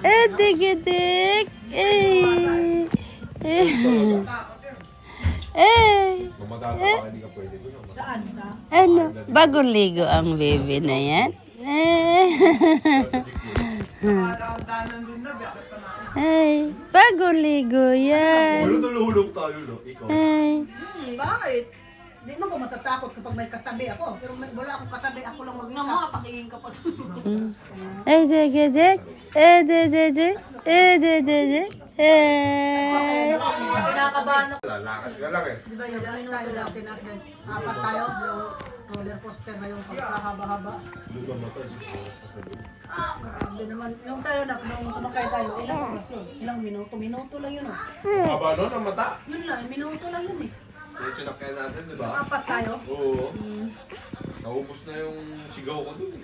Dik-dik. Eh. Mamatata ka, hindi ka pwede ko naman. Saan? Ano? Bagong ligo ang baby na yan. Ay, bagong ligo yan. Hulog tayo, no? Ikaw. Ay. Bakit? Hindi mo ko matatakot kapag may katabi ako. Pero wala akong katabi, ako lang Nga mag-isa. mga pakingin ka pa to. Ay, dik-dik. Dik-dik. Dik-dik. Kinakabahan ako. Lalakad ka lang eh. Di ba yung tayo dati natin? Apat tayo, yung roller coaster na yung pagkahaba-haba. Doon ka matay, siguro sa sabi. Grabe naman. Yung tayo na, nung sumakay tayo, ilang oras yun? Ilang minuto? Minuto lang yun. Haba nun, ang mata. Yun lang, minuto lang yun eh. Yung sinakyan natin, di ba? Apat tayo. Oo. Naubos na yung sigaw ko dun.